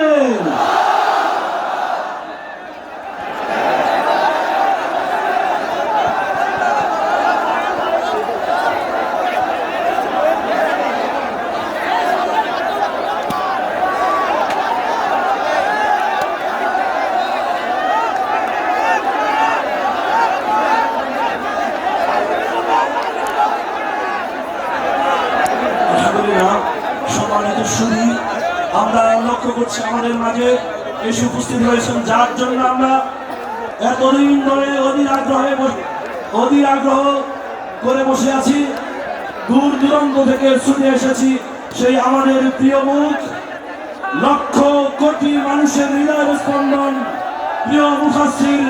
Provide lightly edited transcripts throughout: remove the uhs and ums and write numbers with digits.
আছেন? সম্মানিত সুধী, আমরা লক্ষ্য করছি আমাদের মাঝে এসে উপস্থিত হয়েছেন, যার জন্য আমরা এতদিন ধরে অধীর আগ্রহ করে বসে আছি। দূর দূরান্ত থেকে ছুটে এসেছি সেই আমাদের প্রিয় মুখ, লক্ষ কোটি মানুষের হৃদয়ের স্পন্দন, প্রিয় মুফাসসির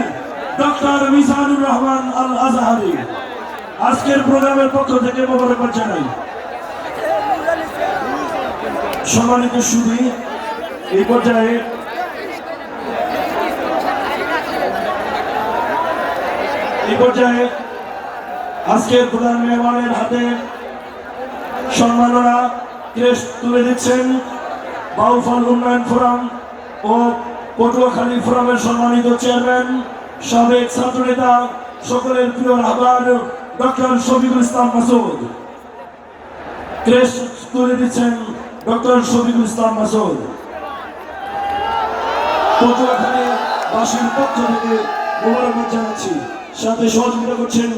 ডক্টর মিজানুর রহমান আল আজহারী। আজকের প্রোগ্রামের পক্ষ থেকে মোবারকবাদ জানাই। সম্মানিত সুধী, এই পর্যায়ে আজকের প্রধান মেহমানের হাতে সম্মাননা ক্রেস্ট তুলে দিচ্ছেন বাউফল উন্নয়ন ফোরাম ও পটুয়াখালী ফোরামের সম্মানিত চেয়ারম্যান, সাবেক ছাত্রনেতা, সকলের প্রিয় রাহবার ডক্টর শফিকুল ইসলাম মাসুদ। ক্রেস্ট তুলে দিচ্ছেন ডক্টর শফিকুল ইসলাম মাসুদ। পটুয়াখালী বাসীর পক্ষ থেকে মোবারকবাদ জানাচ্ছি। সাথে সহযোগিতা করছেন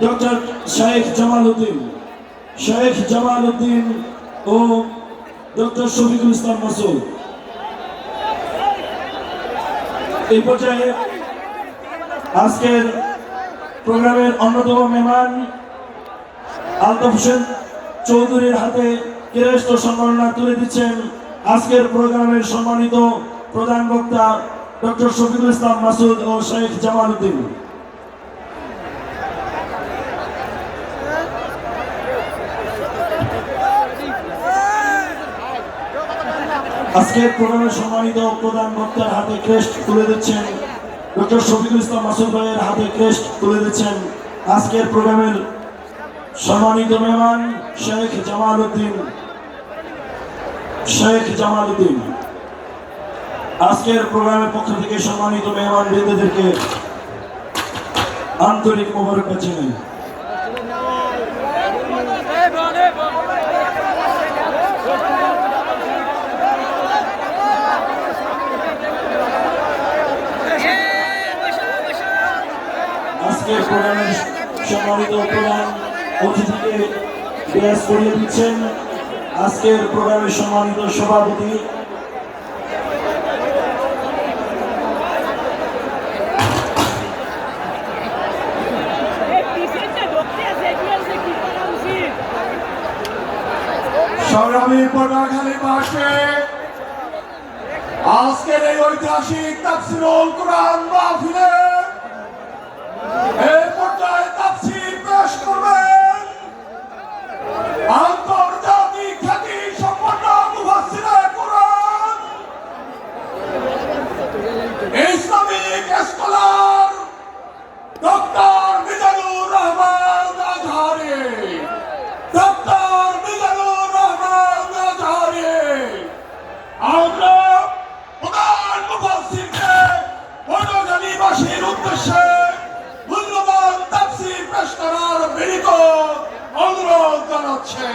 ডক্টর শেখ জামাল উদ্দিন ও ডক্টর শফিকুল ইসলাম মাসুদ। এই পর্যায়ে আজকের প্রোগ্রামের অন্যতম মেহমান আলতাফ হোসেন চৌধুরীর হাতে ক্রেস্ট সম্মাননা তুলে দিচ্ছেন আজকের প্রোগ্রামের সম্মানিত প্রধান বক্তা ডক্টর শফিকুল ইসলাম মাসুদ ও শেখ জামাল উদ্দিন। আজকের প্রোগ্রামের সম্মানিত প্রধান বক্তার হাতে ক্রেস্ট তুলে দিচ্ছেন ডক্টর শফিকুল ইসলাম মাসুদ ভাইয়ের হাতে ক্রেস্ট তুলে দিচ্ছেন আজকের প্রোগ্রামের সম্মানিত মেহমান শেখ জামাল উদ্দিন। আজকের প্রোগ্রামের পক্ষ থেকে সম্মানিত মেহমান বৃন্দদেরকে আন্তরিক মোবারকবাদ জানাই। আজকের প্রোগ্রামের সম্মানিত প্রধান অতিথিকে ব্যাস করিয়ে দিচ্ছেন আজকের প্রোগ্রামের সম্মানিত সভাপতি সংগ্রামী পটুয়াখালীবাসী, আজকের এই ঐতিহাসিক তাফসীরুল কোরআন মাহফিলে এই পর্যায়ে তাফসীর পেশ করবেন আন্তর্জাতিক খ্যাতি সম্পন্ন মুফাসসিরে কোরআন, Islamic scholar doctor Mizanur Rahman Azhari. আমরা প্রধান মুফাসসিরকে পটুয়াখালীবাসীর উদ্দেশ্যে মূল্যবান তাফসীর পেশ করার বিনীত অনুরোধ জানাচ্ছে।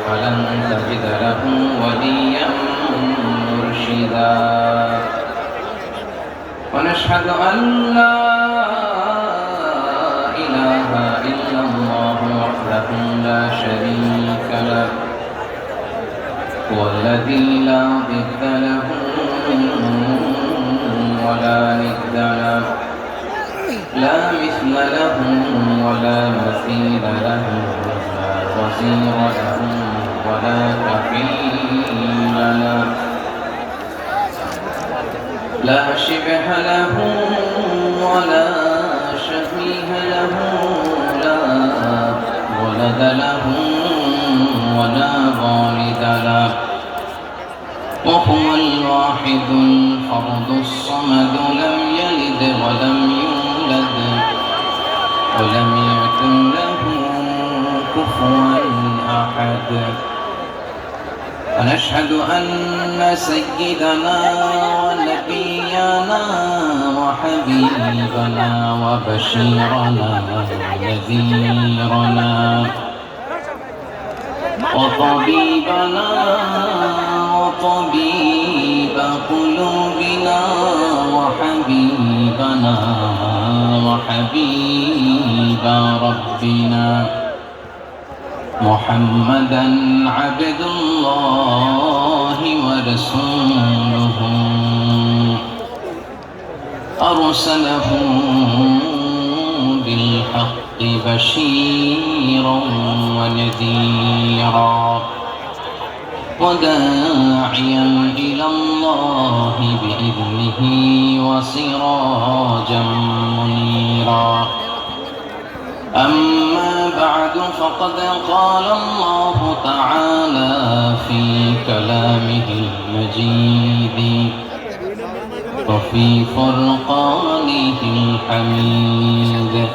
فلن تجد له وليا مرشدا ونشهد أن لا إله إلا الله وحده لا شريك له هو الذي لا ضد له ولا ند له لا مثل له ولا مثيل له لا وزير له ولا كفيل له لا شبه له ولا شبيه له لا ولد له ولا والد له وهو الواحد الفرد الصمد لم يلد ولم يولد ولم يكن له كفوا أحد ونشهد أن سيدنا ونبينا وحبيبنا وبشيرنا ونذيرنا وطبيبنا وطبيب قلوبنا وحبيبنا وحبيب ربنا محمدا عبد الله ورسوله أرسله بالحق بشيرا ونذيرا وداعيا إلى الله بإذنه وسراجا منيرا أما بعد فقد قال الله تعالى في كلامه المجيد وفي فرقانه الحميد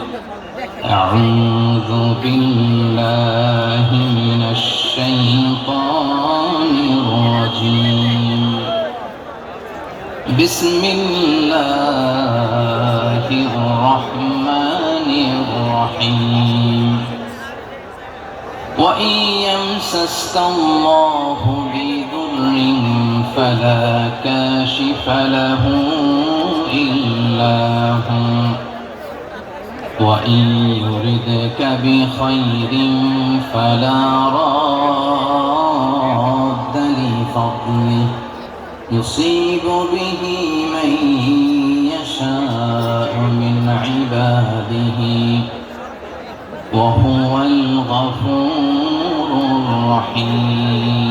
أعوذ بالله من الشيطان الرجيم بسم الله الرحمن الرحيم وإن يمسسك الله بضر فلا كاشف له إلا هو وإن يردك بخير فلا راد لفضله يصيب به من يشاء من عباده وهو الغفور الرحيم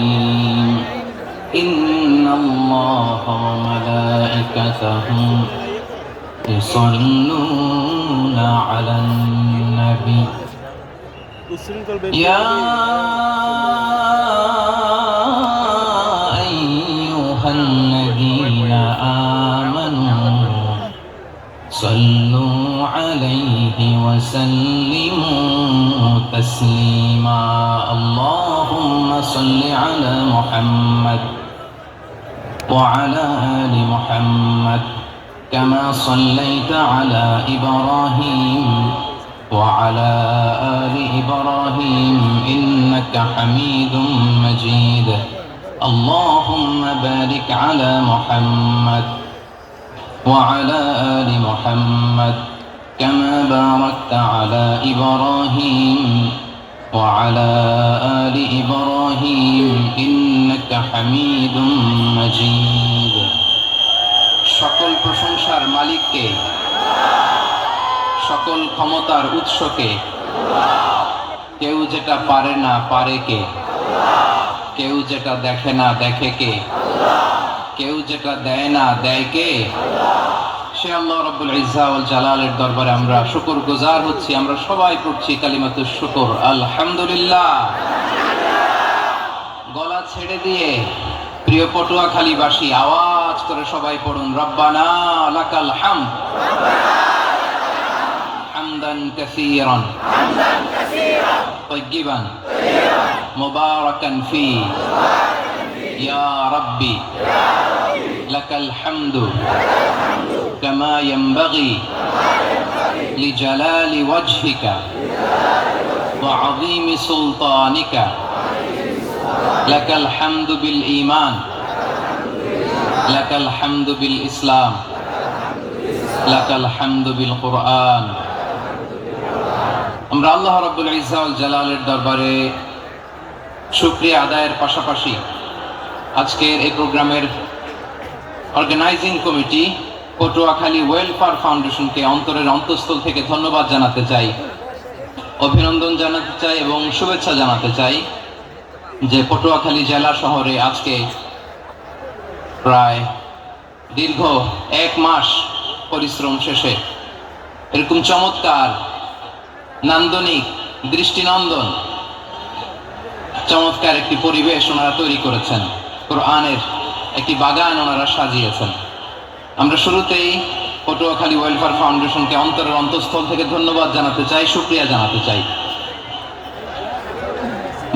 إن الله وملائكته يصلون على النبي يا أيها الذين آمنوا صلوا عليه وسلموا تسليما اللهم صل على محمد وعلى آل محمد كما صليت على إبراهيم وعلى آل إبراهيم إنك حميد مجيد اللهم بارك على محمد وعلى آل محمد كما باركت على إبراهيم وعلى آل إبراهيم إنك حميد مجيد সকল প্রশংসার মালিককে সকল ক্ষমতার উৎসকে কেউ যেটা পারে না পারে কে কেউ যেটা দেখে না দেখে কে কেউ যেটা দেয় না দেয় কে সে আল্লাহ রাব্বুল ইজ্জা ওয়াল জালালের দরবারে আমরা শুকরগুজার হচ্ছি আমরা সবাই পড়ছি কালিমাতুশ শুকর আলহামদুলিল্লাহ গলা ছেড়ে দিয়ে প্রিয় পটুয়াখালীবাসী আওয়াজ করে সবাই পড়ুন রব্বানা লাকাল হামদ হামদান কাসীরান তাইয়িবান মুবারাকান ফি ইয়া রাব্বি লাকাল হামদু কামা ইয়ানবাগি লিজালালি ওয়াজহিকা ওয়া আযীমি সুলতানিকা লাকাল হামদু বিল ঈমান, লাকাল হামদু বিল ইসলাম, লাকাল হামদু বিল কুরআন। আমরা আল্লাহ রাব্বুল ইজ্জা ওয়াল জালালের দরবারে শুকরিয়া আদায়ের পাশাপাশি আজকের এই প্রোগ্রামের অর্গানাইজিং কমিটি পটুয়াখালী ওয়েলফেয়ার ফাউন্ডেশনকে অন্তরের অন্তঃস্থল থেকে ধন্যবাদ জানাতে চাই, অভিনন্দন জানাতে চাই এবং শুভেচ্ছা জানাতে চাই যে পটুয়াখালী জেলা শহরে আজকে প্রায় দীর্ঘ 1 মাস পরিশ্রম শেষে এরকম চমৎকার, নান্দনিক, দৃষ্টিনন্দন চমৎকার একটি পরিবেশ ওনারা তৈরি করেছেন। কোরআনের একটি বাগান ওনারা সাজিয়েছেন। আমরা শুরুতেই পটুয়াখালী ওয়েলফেয়ার ফাউন্ডেশনকে অন্তরের অন্তঃস্থল থেকে ধন্যবাদ জানাতে চাই, শুকরিয়া জানাতে চাই।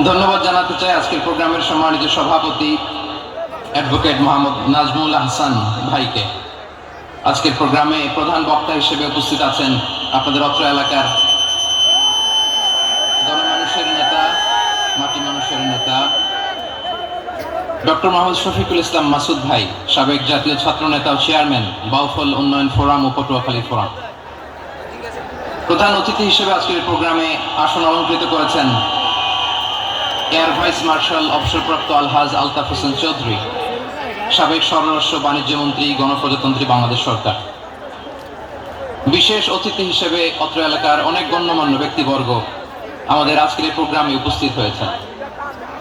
ধন্যবাদ জানাতে চাই আজকের প্রোগ্রামের সম্মানিত সভাপতি অ্যাডভোকেট মোহাম্মদ নাজমুল আহসান ভাইকে। আজকের প্রোগ্রামে প্রধান বক্তা হিসেবে উপস্থিত আছেন আপনাদের অত্র এলাকার গণমানুষের নেতা, মাটি মানুষের নেতা ডক্টর মোহাম্মদ শফিকুল ইসলাম মাসুদ ভাই, সাবেক জাতীয় ছাত্র নেতা ও চেয়ারম্যান বাউফল উন্নয়ন ফোরাম ও পটুয়াখালী ফোরাম। প্রধান অতিথি হিসেবে আজকের প্রোগ্রামে আসন অলঙ্কৃত করেছেন এয়ার ভাইস মার্শাল অবসরপ্রাপ্ত আলহাজ আলতাফ হোসেন চৌধুরী, সাবেক স্বরাষ্ট্র বাণিজ্য মন্ত্রী, গণপ্রজাতন্ত্রী বাংলাদেশ সরকার। বিশেষ অতিথি হিসেবে অত্র এলাকার অনেক গণ্যমান্য ব্যক্তিবর্গ আমাদের আজকের এই প্রোগ্রামে উপস্থিত হয়েছেন।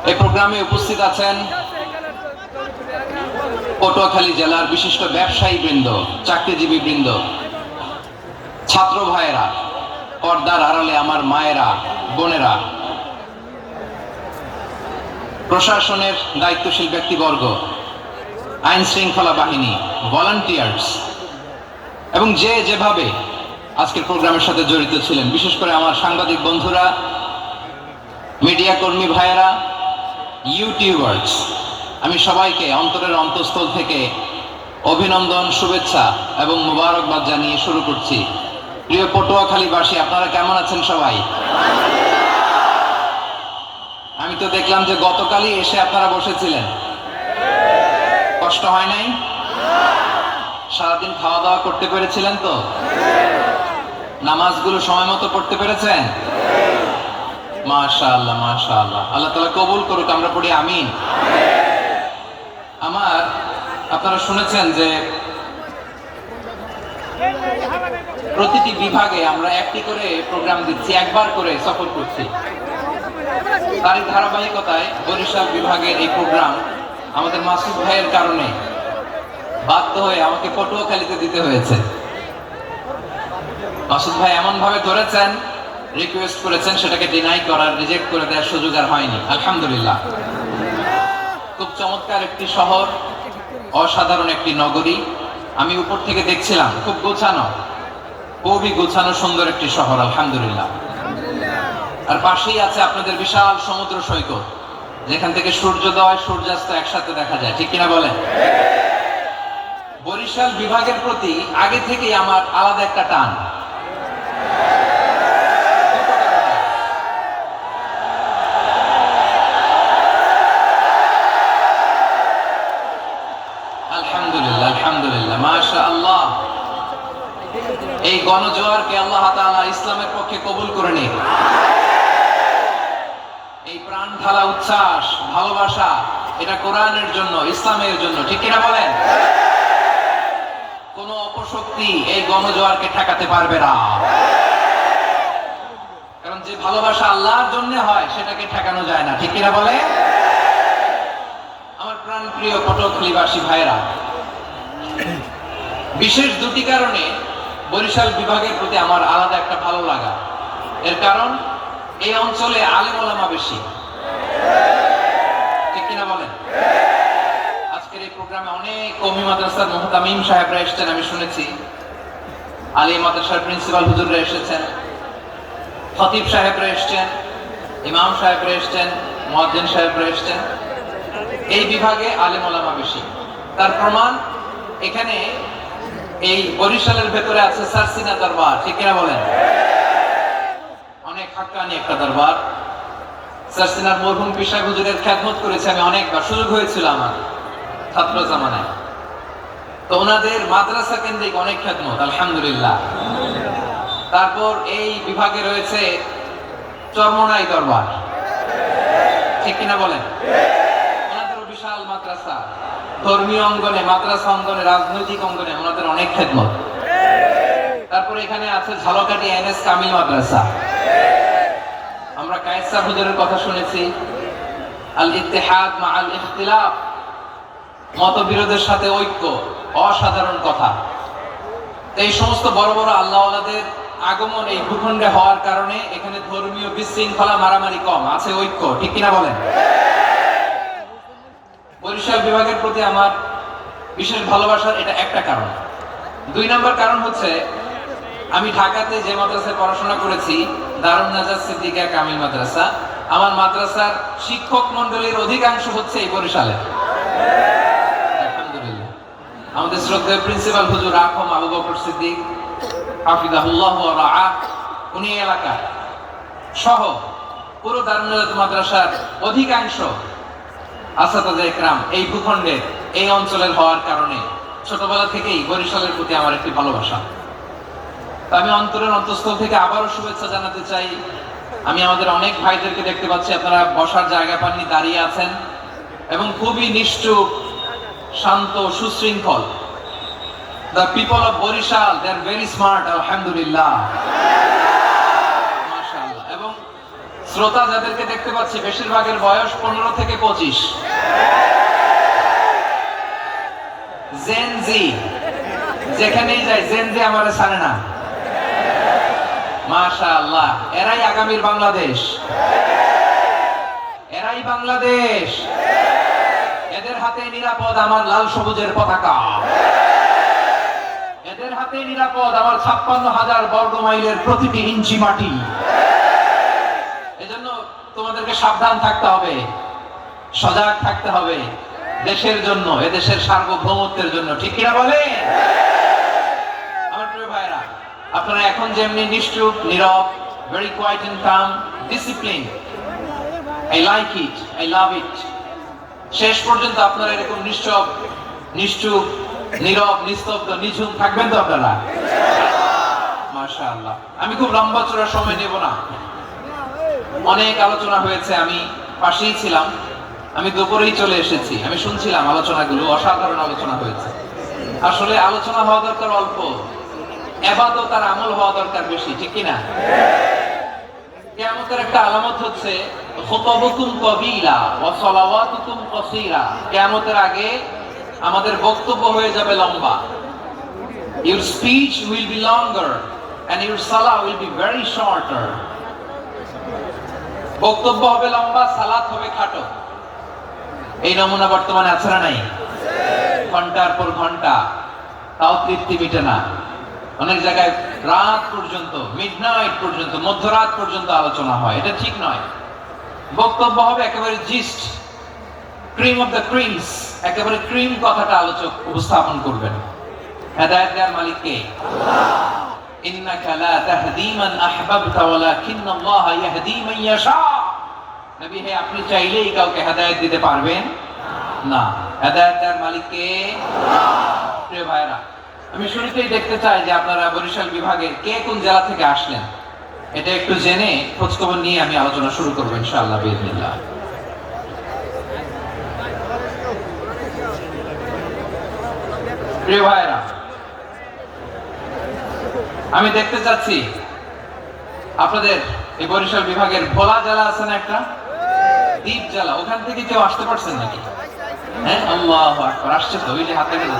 এই প্রোগ্রামে উপস্থিত আছেন পটুয়াখালী জেলার বিশিষ্ট ব্যবসায়ী বৃন্দ, চাকরিজীবী বৃন্দ, ছাত্র ভাইয়েরা, পর্দার আড়ালে আমার মায়েরা, বোনেরা, প্রশাসনের দায়িত্বশীল ব্যক্তিবর্গ, আইন শৃঙ্খলা বাহিনী, ভলান্টিয়ার্স এবং যে যেভাবে আজকের প্রোগ্রামের সাথে জড়িত ছিলেন, বিশেষ করে আমার সাংবাদিক বন্ধুরা, মিডিয়া কর্মী ভাইয়েরা, ইউটিউবার্স, আমি সবাইকে অন্তরের অন্তঃস্থল থেকে অভিনন্দন, শুভেচ্ছা এবং মোবারকবাদ জানিয়ে শুরু করছি। প্রিয় পটুয়াখালীবাসী, আপনারা কেমন আছেন সবাই? আমি তো দেখলাম যে গতকালই এসে আপনারা বসেছিলেন, কষ্ট হয় নাই? সারাদিন খাওয়া দাওয়া করতে পেরেছিলেন তো? নামাজগুলো সময় মতো পড়তে পেরেছেন? মাশাআল্লাহ, মাশাআল্লাহ। আল্লাহ তাআলা কবুল করুক, আমরা পড়ি আমিন। আপনারা শুনেছেন যে প্রতিটি বিভাগে আমরা একটি করে প্রোগ্রাম দিচ্ছি, একবার করে সফর করছি। তারই ধারাবাহিকতায় বরিশাল বিভাগের এই প্রোগ্রাম আমাদের মাসুদ ভাইয়ের কারণে বাধ্য হয়ে আমাকে পটুয়াখালীতে দিতে হয়েছে। মাসুদ ভাই এমন ভাবে ধরেছেন, রিকোয়েস্ট করেছেন, সেটাকে ডিনাই করার, রিজেক্ট করে দেওয়ার সুযোগ আর হয়নি। আলহামদুলিল্লাহ। খুব চমৎকার একটি শহর, অসাধারণ একটি নগরী। আমি উপর থেকে দেখছিলাম, খুব গোছানো, খুবই গোছানো সুন্দর একটি শহর, আলহামদুলিল্লাহ। আর পাশেই আছে আপনাদের বিশাল সমুদ্র সৈকত, যেখান থেকে সূর্যোদয়, সূর্যাস্ত একসাথে দেখা যায়, ঠিক কিনা বলেন? বরিশাল বিভাগের প্রতি আগে থেকেই আমার আলাদা একটা টান। আলহামদুলিল্লাহ, আলহামদুলিল্লাহ, মাশাআল্লাহ। এই গণজোয়ারকে আল্লাহ তাআলা ইসলামের পক্ষে কবুল করে নিন। এই প্রাণ ঢালা উচ্ছ্বাস, ভালোবাসা, এটা কোরআনের জন্য, ইসলামের জন্য, ঠিক কিনা বলেন? কোন অপশক্তি এই গণজোয়ারকে ঠেকাতে পারবে না, কারণ যে ভালোবাসা আল্লাহর জন্য হয় সেটাকে ঠেকানো যায় না, ঠিক কিনা বলে? আমার প্রাণ প্রিয় পটুয়াখালীবাসী ভাইরা, বিশেষ দুটি কারণে বরিশাল বিভাগের প্রতি আমার আলাদা একটা ভালো লাগা। এর কারণ, এই অঞ্চলে আলেম ওলামা বেশি, ঠিক কিনা বলেন? আজকের এই প্রোগ্রামে অনেক কওমি মাদ্রাসার মুহতামিম সাহেবরা এসেছেন, আমি শুনেছি। আলী মাদ্রাসার প্রিন্সিপাল হুজুররা এসেছেন, খতিব সাহেবরা এসেছেন, ইমাম সাহেবরা এসেছেন, মুয়াজ্জিন সাহেবরা এসেছেন। এই বিভাগে আলেম ওলামা বেশি। তার প্রমাণ, এখানে এই বরিশালের ভেতরে আছে সারসিনা দরবার, ঠিক কিনা বলেন? অনেক হাক্কানি একটা দরবার। সার্সিনার মরহুম পিসা হুজুরের খেদমত করেছি আমি অনেকবার, সুযোগ হয়েছিল আমার ছাত্র জামানায়। তো ওনাদের মাদ্রাসা কেন্দ্রিক অনেক খেদমত আলহামদুলিল্লাহ। তারপর এই বিভাগে রয়েছে চরমনাই দরবার, ঠিক কিনা বলেন? ওনাদের বিশাল মাদ্রাসা, ধর্মীয় অঙ্গনে, মাদ্রাসা অঙ্গনে, রাজনৈতিক অঙ্গনে ওনাদের অনেক খেদমত। তারপর এখানে আছে ঝালকাঠি এনএস কামিল মাদ্রাসা। আমরা কায়েসার হুজুরের কথা শুনেছি, আল ইত্তেহাদ মা আল ইখতিলাফ, মতবিরোধের সাথে ঐক্য, অসাধারণ কথা। এই সমস্ত বড় বড় আল্লাহওয়ালাদের আগমন এই ভূখণ্ডে হওয়ার কারণে এখানে ধর্মীয় বিশৃঙ্খলা, মারামারি কম, আছে ঐক্য, ঠিক কিনা বলেন? বরিশাল বিভাগের প্রতি আমার বিশেষ ভালোবাসার এটা একটা কারণ। 2 নম্বর কারণ হচ্ছে আমি ঢাকাতে যে মাদ্রাসায় পড়াশোনা করেছি, দারুন নাজাত সিদ্দিকা কামিল মাদ্রাসা, আমার মাদ্রাসার শিক্ষক মন্ডলীর অধিকাংশ হচ্ছে এই বরিশালের। আলহামদুলিল্লাহ। আমাদের শ্রদ্ধেয় প্রিন্সিপাল হুজুর আখম আবু বকর সিদ্দিক হাফিজাহুল্লাহ ওয়া রাআহ, উনি এলাকা সহ পুরো দারুন নাজাত মাদ্রাসার অধিকাংশ আসাতাজে ইকরাম এই ভূখণ্ডের, এই অঞ্চলের হওয়ার কারণে ছোটবেলা থেকেই বরিশালের প্রতি আমার একটি ভালোবাসা। আমি অন্তরের অন্তঃস্থল থেকে আবারও শুভেচ্ছা জানাতে চাই। আমি আমাদের অনেক ভাইদেরকে দেখতে পাচ্ছি, আপনারা বসার জায়গা পাননি, দাঁড়িয়ে আছেন এবং খুবই নিষ্ঠুর, শান্ত, সুশৃঙ্খল। The people of Borishal, they are very smart, alhamdulillah. মাশাআল্লাহ। এবং শ্রোতা যাদেরকে দেখতে পাচ্ছি বেশিরভাগের বয়স 15 থেকে 25। জেন জি, যেখানেই যায় জেন জি আমারে ছাড়ে না। মাশাআল্লাহ, এরাই আগামীর বাংলাদেশ, এরাই বাংলাদেশ। এদের হাতে নিরাপদ আমার লাল সবুজের পতাকা, এদের হাতে নিরাপদ আমার 56,000 বর্গ মাইলের প্রতিটি ইঞ্চি মাটি। এজন্য তোমাদেরকে সাবধান থাকতে হবে, সজাগ থাকতে হবে দেশের জন্য, এদেশের সার্বভৌমত্বের জন্য, ঠিক কিনা বলে? আমার প্রিয় ভাইরা, আপনারা এখন যেমনি নিশ্চুপ, নীরব, very quiet and calm, disciplined, I like it, I love it, শেষ পর্যন্ত আপনারা এরকম নিশ্চুপ, নীরব, নিস্তব্ধ, নিঝুম থাকবেন তো আপনারা? মাশাআল্লাহ। আমি খুব লম্বা চড়া সময় নেব না, অনেক আলোচনা হয়েছে, আমি পাশেই ছিলাম, আমি দুপুরেই চলে এসেছি, আমি শুনছিলাম আলোচনাগুলো, অসাধারণ আলোচনা হয়েছে। আসলে আলোচনা হওয়া দরকার অল্প, ইবাদত আর আমল হওয়া দরকার বেশি, ঠিক কিনা? কিয়ামতের একটা আলামত হচ্ছে খুতাবুকুম তাবিলা ওয়া সালাওয়াতুকুম কাসীরা। কিয়ামতের আগে আমাদের বক্তব্য হয়ে যাবে লম্বা। Your speech will be longer and your salah will be very shorter. বক্তব্য হবে লম্বা, সালাত হবে খাটো। এই নমুনা বর্তমানে আছে না নাই? ঘন্টার পর ঘন্টা, তাও তৃপ্তি মিটে না। অনেক জায়গায় রাত পর্যন্ত, মিডনাইট পর্যন্ত, মধ্যরাত পর্যন্ত আলোচনা হয়, এটা ঠিক নয়। বক্তব্য হবে একেবারে gist, cream of the creams, একেবারে ক্রিম কথাটা আলোচক উপস্থাপন করবেন। হেদায়েত দেওয়ার মালিক কে? আল্লাহ। ইন্নাকা লা তাহদি মান আহবাবতা ওয়ালাকিন্নাল্লাহা ইয়াহদি মান ইয়াশা। নবী হে, আপনি চাইলেই কাউকে হেদায়েত দিতে পারবেন না, হেদায়েত দেওয়ার মালিক কে? আল্লাহ। প্রিয় ভাইরা, আমি শুরুতেই দেখতে চাই যে আপনারা বরিশাল বিভাগের কে কোন জেলা থেকে আসলেন, এটা একটু জেনে খোঁজখবর নিয়ে আমি আলোচনা শুরু করবো ইনশাআল্লাহ বিইজনিল্লাহ। প্রিয় ভাইরা, আমি দেখতে চাচ্ছি আপনাদের এই বরিশাল বিভাগের ভোলা জেলা আছে না একটা, দ্বীপ জেলা, ওখান থেকে কেউ আসতে পারছেন নাকি? হ্যাঁ, আল্লাহু আকবার, আসছে তো, ওই যে হাতে গেল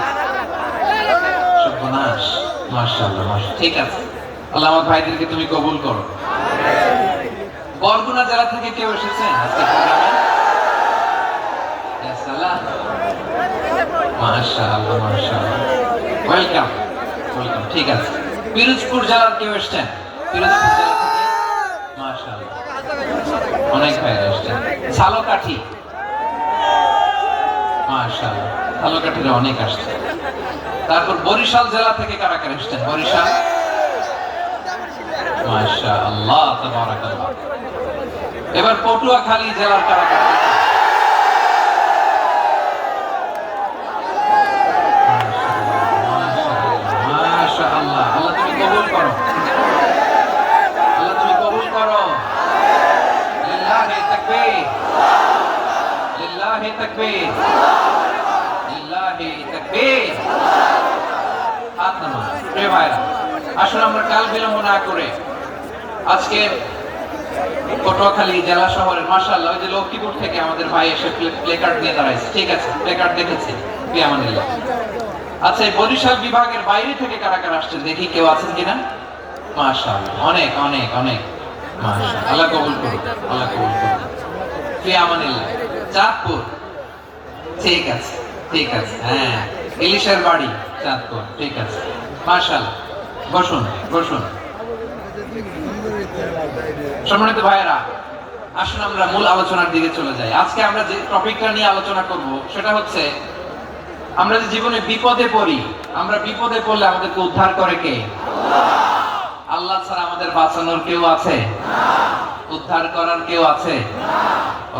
সর্বনাশ। মাশাআল্লাহ, মাশাআল্লাহ, ঠিক আছে, আল্লাহ আমার ভাইদেরকে তুমি কবুল করো। বরগুনা জেলা থেকে কেউ এসেছেন আজকে প্রোগ্রামে? ইয়া সালাম, মাশাআল্লাহ, মাশাআল্লাহ, ওয়েলকাম, ওয়েলকাম, ঠিক আছে। পিরোজপুর জেলার কেউ এসেছেন? পিরোজপুর জেলা থেকে মাশাআল্লাহ অনেক ভাই এসেছেন। ঝালকাঠি, মাশাআল্লাহ, ঝালকাঠির অনেক আসছে। তারপর বরিশাল জেলা থেকে কারা কারা এসেছেন? বরিশাল, মাশাআল্লাহ, তাবারাকাল্লাহ। এবার পটুয়াখালী জেলার কারা কারা? মাশাআল্লাহ, আল্লাহ তুমি কবুল করো, আল্লাহ তুমি কবুল করো। লিল্লাহি তাকবীর, লিল্লাহি তাকবীর, লিল্লাহি তাকবীর। হাত নামান। প্রিয় ভাইরা, আসলে আমরা কাল বিলম্ব না করে আজকে পটুয়াখালী জেলা শহরের মাশাআল্লাহ ওই যে লক্ষ্মীপুর থেকে আমাদের ভাই এসে প্লেকার্ড নিয়ে দাঁড়াইছে। ঠিক আছে, প্লেকার্ড দেখেছি, বিয়ামানিল্লাহ। আচ্ছা, এই বরিশাল বিভাগের বাইরে থেকে কারা কারা আসছে দেখি, কেউ আছেন কিনা? মাশাআল্লাহ, অনেক অনেক অনেক। মাশাআল্লাহ, আল্লাহ কবুল করুন, আল্লাহ কবুল করুন। বিয়ামানিল্লাহ। চাঁদপুর, ঠিক আছে ঠিক আছে, হ্যাঁ, ইলিশের বাড়ি চাঁদপুর, ঠিক আছে, মাশাআল্লাহ। বসুন বসুন। সম্মানিত ভাইয়েরা, আসুন আমরা মূল আলোচনার দিকে চলে যাই। আজকে আমরা যে টপিকটা নিয়ে আলোচনা করব সেটা হচ্ছে, আমরা যে জীবনে বিপদে পড়ি, আমরা বিপদে পড়লে আমাদেরকে উদ্ধার করে কে? আল্লাহ ছাড়া আমাদের বাঁচানোর কেউ আছে? উদ্ধার করার কেউ আছে?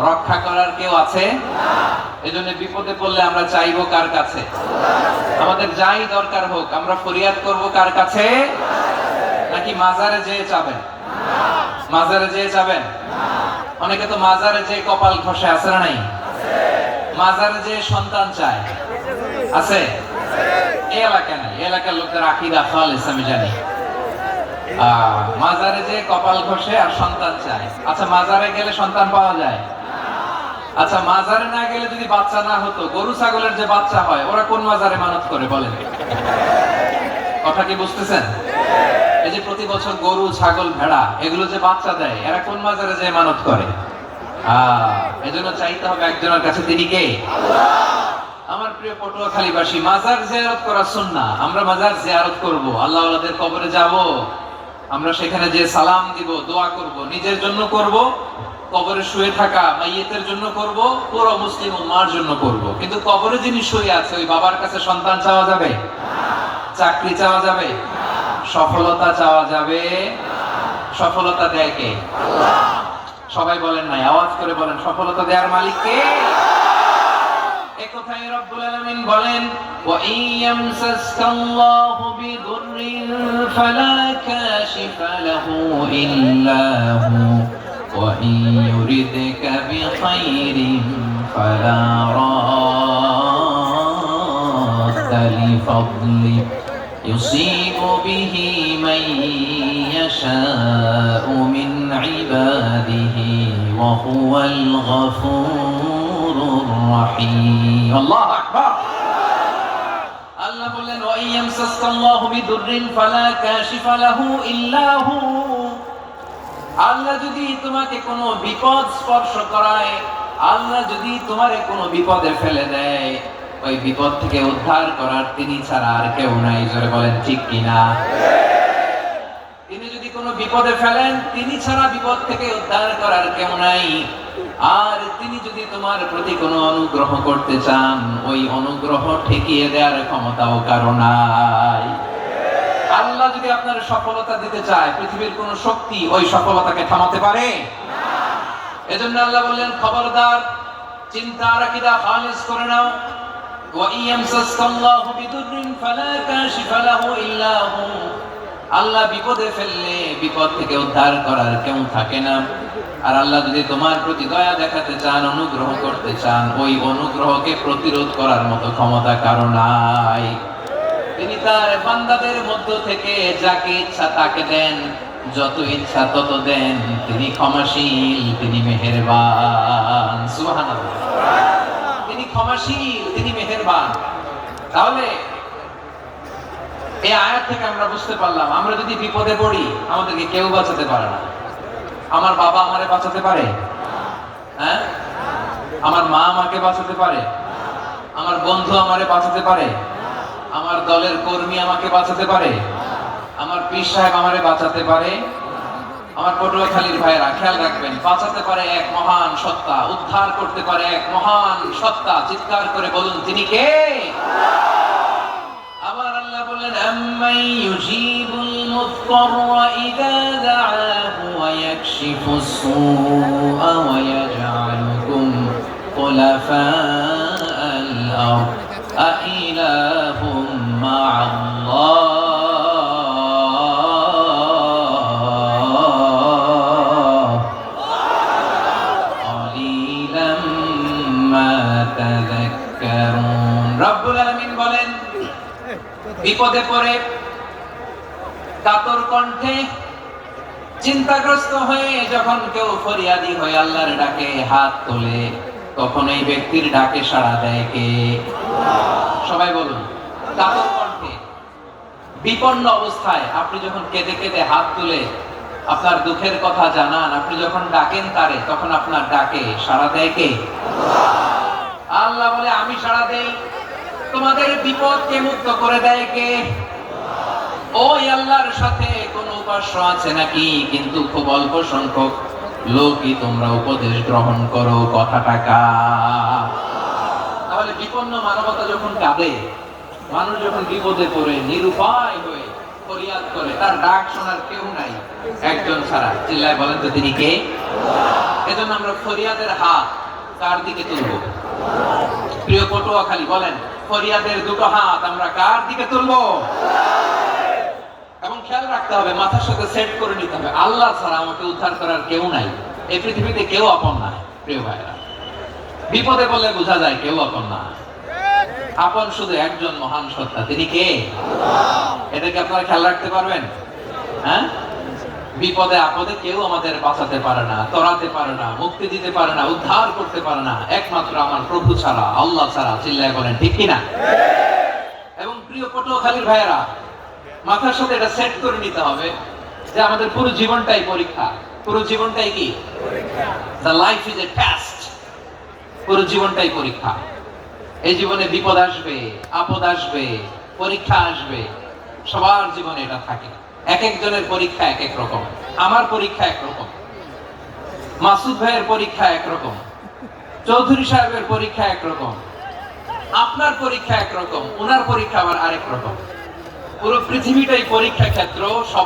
রক্ষা করার কেউ আছে? এজন্য বিপদে পড়লে আমরা চাইবো কার কাছে? আমাদের যাই দরকার হোক আমরা ফরিয়াদ করব কার কাছে? নাকি মাজারে যেয়ে চাবেন? মাজারে যেয়ে চাবেন? অনেকে তো মাজারে যেয়ে কপাল ঘষে, আছে না নাই? মাজারে যেয়ে সন্তান চায়, আছে? এই এলাকা নাই, এই এলাকার লোকদের আকীদা খালেস আমি জানি। মাজারে যেয়ে কপাল ঘষে আর সন্তান চায়। আচ্ছা, মাজারে গেলে সন্তান পাওয়া যায়? আচ্ছা, মাজারে না গেলে যদি বাচ্চা না হতো, গরু ছাগলের যে বাচ্চা হয় ওরা কোন মাজারে মানত করে বলেন? কথা কি বুঝতেছেন? এই যে প্রতি বছর গরু ছাগল ভেড়া এগুলো যে বাচ্চা দেয়, এরা কোন মাজারে যে মানত করে? এজন্য চাইতে হবে একজনের কাছে, তিনি কে? আমার প্রিয় পটুয়াখালীবাসী, মাজার জিয়ারত করা সুন্নাহ। আমরা মাজার জিয়ারত করব, আল্লাহ ওয়ালাদের কবরে যাব, আমরা সেখানে যে সালাম দিব, দোয়া করব, নিজের জন্য করব, কবরে শুয়ে থাকা মাইয়েতের জন্য করব, পুরো মুসলিম উম্মাহর জন্য করব। কিন্তু কবরে যিনি শুয়ে আছে ওই বাবার কাছে সন্তান চাওয়া যাবে? চাকরি চাওয়া যাবে? সফলতা চাওয়া যাবে? সফলতা দেয় কে? সবাই বলেন নাই, আওয়াজ করে বলেন, সফলতা দেওয়ার মালিক কে? এই কথাই রব্বুল আলামিন বলেন, ওয়া ইয়ামসাসকাল্লাহু বিদুররিন ফালা কাশিফা লাহু ইল্লা হু ওয়া ইউরিদকা বিখাইরিন ফালা রাদ্দা লিফাদলি يصيب به من يشاء من عباده وهو الغفور الرحيم الله أكبر الله بولن وإن يمسسك الله بضر فلا كاشف له إلا هو আল্লাহ যদি তোমাকে কোনো বিপদ স্পর্শ করায়, আল্লাহ যদি তোমারে কোনো বিপদে ফেলে দেয়, ওই বিপদ থেকে উদ্ধার করার তিনি ছাড়া আর কেউ নাই। জোরে বলেন ঠিক কিনা? তিনি যদি কোনো বিপদে ফেলেন, তিনি ছাড়া বিপদ থেকে উদ্ধার করার কেউ নাই। আর তিনি যদি তোমার প্রতি কোনো অনুগ্রহ করতে চান, ওই অনুগ্রহ ঠেকিয়ে দেওয়ার ক্ষমতাও কারো নাই। আল্লাহ যদি আপনার সফলতা দিতে চায়, পৃথিবীর কোন শক্তি ওই সফলতাকে থামাতে পারে? এজন্য আল্লাহ বললেন, খবরদার, চিন্তার আকীদা খালিস করে নাও। আল্লাহ বিপদে ফেললে বিপদ থেকে উদ্ধার করার কেউ থাকে না। আর আল্লাহ যদি তোমার প্রতি দয়া দেখাতে চান, অনুগ্রহ করতে চান, ওই অনুগ্রহকে প্রতিরোধ করার মতো ক্ষমতা কারো নাই। তিনি তার বান্দাদের মধ্য থেকে যাকে ইচ্ছা তাকে দেন, যত ইচ্ছা তত দেন। তিনি ক্ষমাশীল, তিনি মেহেরবান। সুবহানাল্লাহ। তিনি ক্ষমাশীল, তিনি মেহেরবান। তাহলে এই আয়াত থেকে আমরা বুঝতে পারলাম, আমরা যদি বিপদে পড়ি আমাদেরকে কেউ বাঁচাতে পারে না। আমার বাবা আমারে বাঁচাতে পারে? হ্যাঁ? আমার মা আমাকে বাঁচাতে পারে? আমার বন্ধু আমারে বাঁচাতে পারে? আমার দলের কর্মী আমাকে বাঁচাতে পারে? আমার পীর সাহেব আমারে বাঁচাতে পারে? আমার পটুয়াখালীর ভাইয়েরা খেয়াল রাখবেন, বাঁচাতে পারে এক মহান সত্তা, উদ্ধার করতে পারে এক মহান সত্তা। চিৎকার করে বলুন, তিনি কে? আবার আল্লাহ বলেন, আম্মান ইউজিবুল মুযতাররা ইযা দাআহু ওয়া ويكشف السوء ويجعلكم خلفاء الأرض أإله مع الله قليلا ما تذكرون রব্বুল আলামিন বলেন বিপদে পড়ে কাতর কণ্ঠে চিন্তাগ্রস্ত হয়ে যখন কেউ ফরিয়াদি হয়ে আল্লাহর ডাকে হাত তোলে তখন এই ব্যক্তির ডাকে সাড়া দেয় কে? সবাই বলুন। কাতর কণ্ঠে বিপন্ন অবস্থায় আপনি যখন কেঁদে কেঁদে হাত তুলে আপনার দুঃখের কথা জানান, আপনি যখন ডাকেন তারে, তখন আপনার ডাকে সাড়া দেয় কে? আল্লাহ বলে আমি সাড়া দেই। তোমাদের বিপদকে মুক্ত করে দেয় কে? ওই আল্লাহর সাথে কোন উপাস্য আছে নাকি? কিন্তু খুব অল্প সংখ্যক লোকই তোমরা উপদেশ গ্রহণ করো। কথাটা কার? তাহলে বিপন্ন মানবতা যখন কাঁদে, মানুষ যখন বিপদে পড়ে নিরুপায় হয়ে ফরিয়াদ করে, তার ডাক শোনার কেউ নাই একজন ছাড়া। চিল্লায় বলেন তো তিনি কে? এজন্য আমরা ফরিয়াদের হাত কার দিকে তুলব? প্রিয় পটুয়াখালী বলেন, ফরিয়াদের দুটো হাত আমরা কার দিকে তুলবো? এবং খেয়াল রাখতে হবে, মাথার সাথে সেট করে নিতে হবে, আল্লাহ ছাড়া আমাকে উদ্ধার করার কেউ নাই। এই পৃথিবীতে কেউ আপন না। প্রিয় ভাইরা, বিপদে বললে বোঝা যায় কেউ আপন না। আপন শুধু একজন মহান সত্তা, তিনি কে? এটাকে আপনারা খেয়াল রাখতে পারবেন? হ্যাঁ, বিপদে আপদে কেউ আমাদের বাঁচাতে পারে না, তরাতে পারে না, মুক্তি দিতে পারে না, উদ্ধার করতে পারে না, একমাত্র আমার প্রভু ছাড়া, আল্লাহ ছাড়া। চিল্লায় বলেন ঠিক কিনা? এবং প্রিয় পটুয়াখালীর ভাইয়েরা, মাথার সাথে এটা সেট করে নিতে হবে যে আমাদের পুরো জীবনটাই পরীক্ষা। পুরো জীবনটাই কি? The life is a test. পুরো জীবনটাই পরীক্ষা। এই জীবনে বিপদ আসবে, আপদ আসবে, পরীক্ষা আসবে, সবার জীবনে এটা থাকে। এক একজনের পরীক্ষা এক এক রকম। আমার পরীক্ষা একরকম, মাসুদ ভাইয়ের পরীক্ষা একরকম, চৌধুরী সাহেবের পরীক্ষা একরকম, আপনার পরীক্ষা একরকম, ওনার পরীক্ষা আবার আরেক রকম। পুরো পৃথিবীটাই পরীক্ষা ক্ষেত্র। সবাই